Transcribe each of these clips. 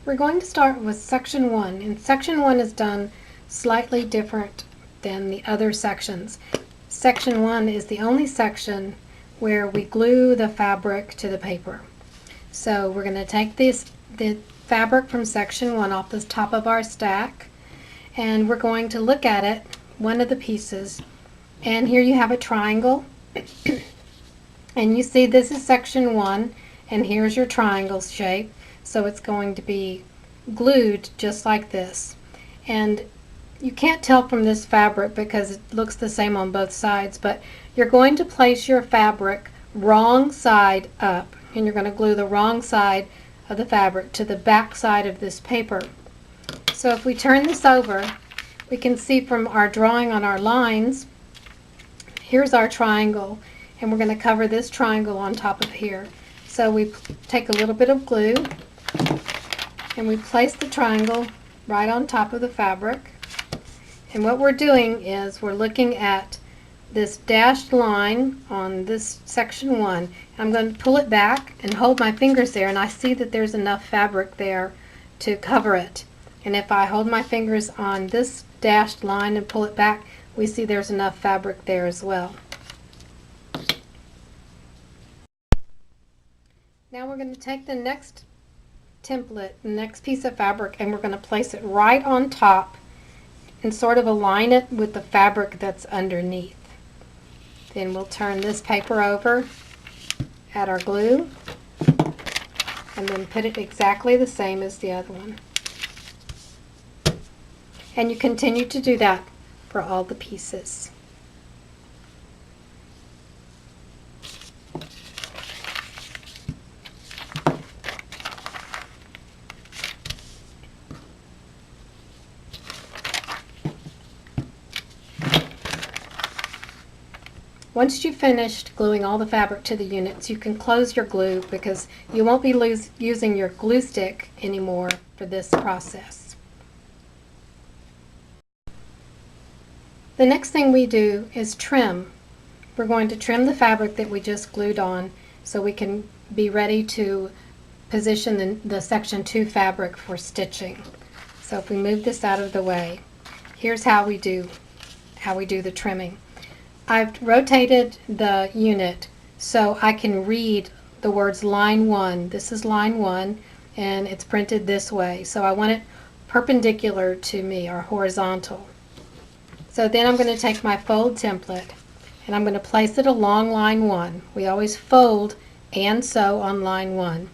We're going to start with section 1, and section 1 is done slightly different than the other sections. Section 1 is the only section where we glue the fabric to the paper. So we're going to take the fabric from section 1 off the top of our stack, and we're going to look at it, one of the pieces, and here you have a triangle, and you see this is section 1, and here's your triangle shape. So it's going to be glued just like this. And you can't tell from this fabric because it looks the same on both sides, but you're going to place your fabric wrong side up, and you're going to glue the wrong side of the fabric to the back side of this paper. So if we turn this over, we can see from our drawing on our lines, here's our triangle, and we're going to cover this triangle on top of here. So we take a little bit of glue and we place the triangle right on top of the fabric. And what we're doing is we're looking at this dashed line on this section 1. I'm going to pull it back and hold my fingers there, and I see that there's enough fabric there to cover it. And if I hold my fingers on this dashed line and pull it back, we see there's enough fabric there as well. Now we're going to take the next template, the next piece of fabric, and we're going to place it right on top and sort of align it with the fabric that's underneath. Then we'll turn this paper over, add our glue, and then put it exactly the same as the other one. And you continue to do that for all the pieces. Once you've finished gluing all the fabric to the units, you can close your glue because you won't be using your glue stick anymore for this process. The next thing we do is trim. We're going to trim the fabric that we just glued on so we can be ready to position the section 2 fabric for stitching. So if we move this out of the way, here's how we do the trimming. I've rotated the unit so I can read the words line 1. This is line 1, and it's printed this way. So I want it perpendicular to me, or horizontal. So then I'm going to take my fold template and I'm going to place it along line 1. We always fold and sew on line 1.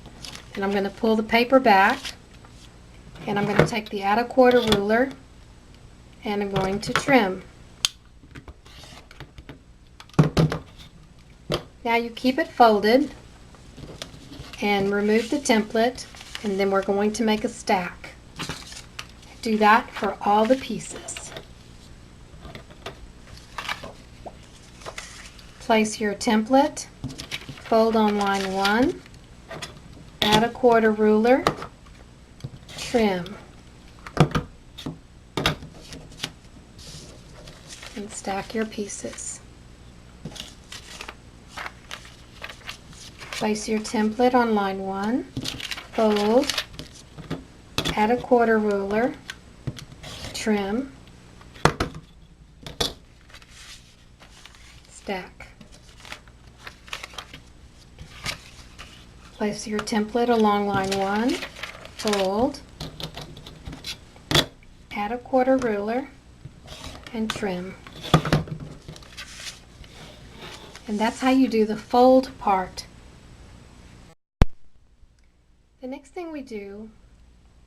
And I'm going to pull the paper back, and I'm going to take the add a quarter ruler and I'm going to trim. Now you keep it folded and remove the template, and then we're going to make a stack. Do that for all the pieces. Place your template, fold on line 1, add a quarter ruler, trim, and stack your pieces. Place your template on line 1, fold, add a quarter ruler, trim, stack. Place your template along line 1, fold, add a quarter ruler, and trim. And that's how you do the fold part. The next thing we do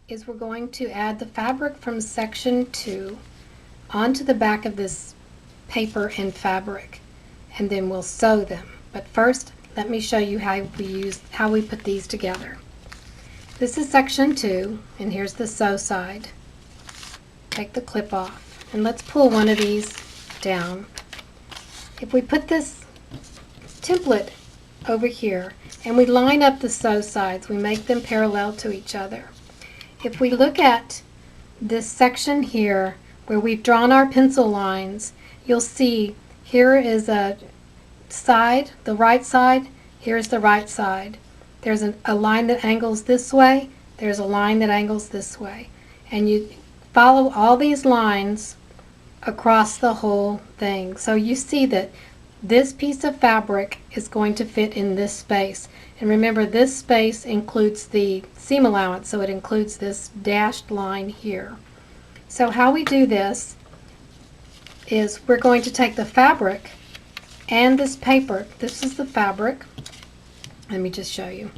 is we're going to add the fabric from section 2 onto the back of this paper and fabric, and then we'll sew them. But first, let me show you how we put these together. This is section 2, and here's the sew side. Take the clip off, and let's pull one of these down. If we put this template over here and we line up the sew sides, we make them parallel to each other. If we look at this section here where we've drawn our pencil lines, you'll see here is a side, the right side, here's the right side. There's a line that angles this way there's a line that angles this way, and you follow all these lines across the whole thing. So you see that this piece of fabric is going to fit in this space. And remember, this space includes the seam allowance, so it includes this dashed line here. So how we do this is we're going to take the fabric and this paper. This is the fabric. Let me just show you.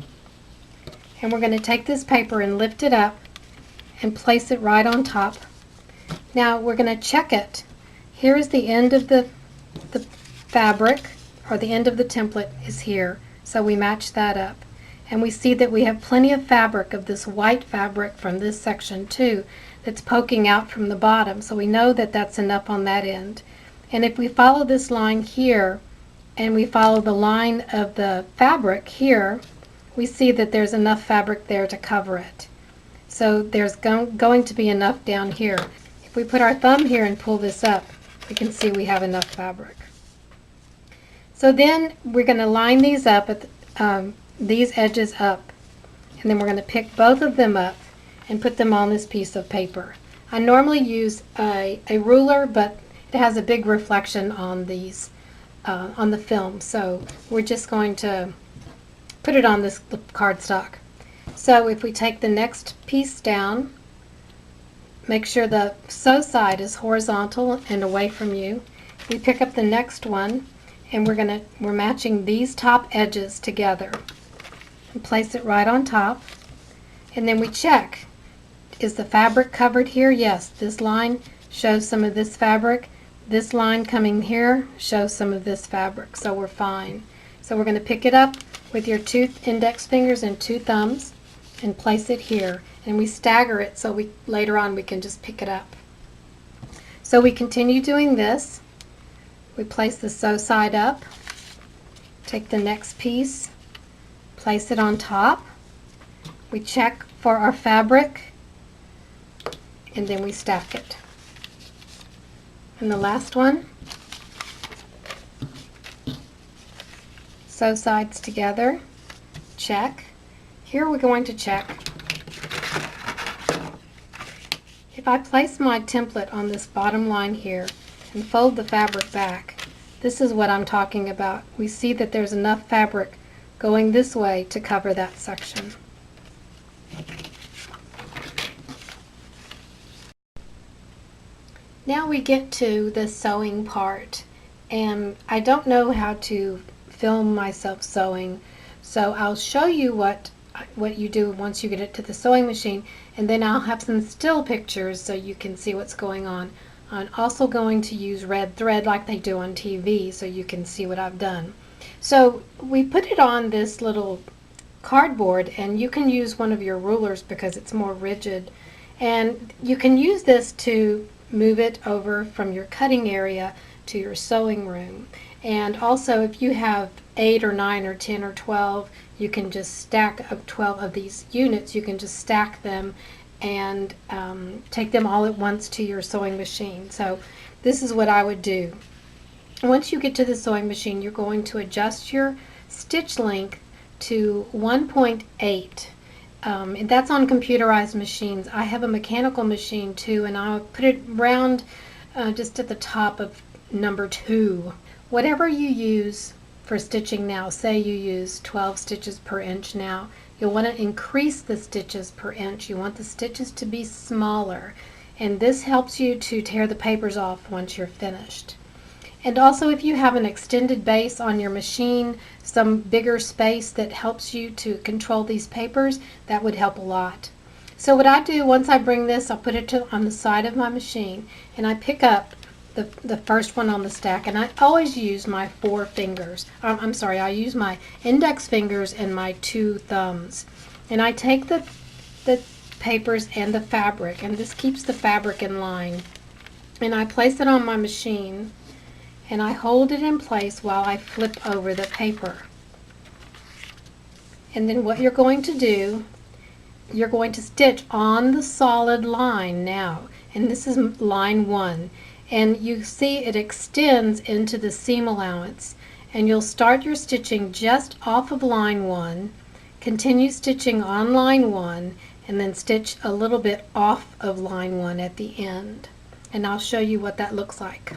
And we're going to take this paper and lift it up and place it right on top. Now we're going to check it. Here is the end of the fabric, or the end of the template is here. So we match that up. And we see that we have plenty of fabric, of this white fabric from this section too, that's poking out from the bottom. So we know that that's enough on that end. And if we follow this line here, and we follow the line of the fabric here, we see that there's enough fabric there to cover it. So there's going to be enough down here. If we put our thumb here and pull this up, we can see we have enough fabric. So then we're going to line these up, at these edges up, and then we're going to pick both of them up and put them on this piece of paper. I normally use a ruler, but it has a big reflection on these, on the film, so we're just going to put it on this cardstock. So if we take the next piece down, make sure the sew side is horizontal and away from you. We pick up the next one, and we're matching these top edges together and place it right on top. And then we check, is the fabric covered here? Yes, this line shows some of this fabric. This line coming here shows some of this fabric, so we're fine. So we're going to pick it up with your two index fingers and two thumbs and place it here, and we stagger it so later on we can just pick it up. So we continue doing this. We place the sew side up, take the next piece, place it on top. We check for our fabric, and then we stack it. And the last one, sew sides together, check. Here we're going to check. If I place my template on this bottom line here and fold the fabric back, this is what I'm talking about. We see that there's enough fabric going this way to cover that section. Now we get to the sewing part, and I don't know how to film myself sewing, so I'll show you what you do once you get it to the sewing machine, and then I'll have some still pictures so you can see what's going on. I'm also going to use red thread like they do on TV so you can see what I've done. So we put it on this little cardboard, and you can use one of your rulers because it's more rigid, and you can use this to move it over from your cutting area to your sewing room. And also, if you have 8 or 9 or 10 or 12, you can just stack up 12 of these units. You can just stack them and take them all at once to your sewing machine. So this is what I would do. Once you get to the sewing machine, you're going to adjust your stitch length to 1.8. And that's on computerized machines. I have a mechanical machine too, and I'll put it round just at the top of number 2. Whatever you use for stitching now, say you use 12 stitches per inch now, you'll want to increase the stitches per inch. You want the stitches to be smaller, and this helps you to tear the papers off once you're finished. And also, if you have an extended base on your machine, some bigger space that helps you to control these papers, that would help a lot. So what I do, once I bring this, I'll put it on the side of my machine, and I pick up the first one on the stack, and I always use my 4 fingers. I'm sorry, I use my index fingers and my 2 thumbs. And I take the papers and the fabric, and this keeps the fabric in line. And I place it on my machine, and I hold it in place while I flip over the paper. And then what you're going to do, you're going to stitch on the solid line now. And this is line 1. And you see it extends into the seam allowance. And you'll start your stitching just off of line 1, continue stitching on line 1, and then stitch a little bit off of line 1 at the end. And I'll show you what that looks like.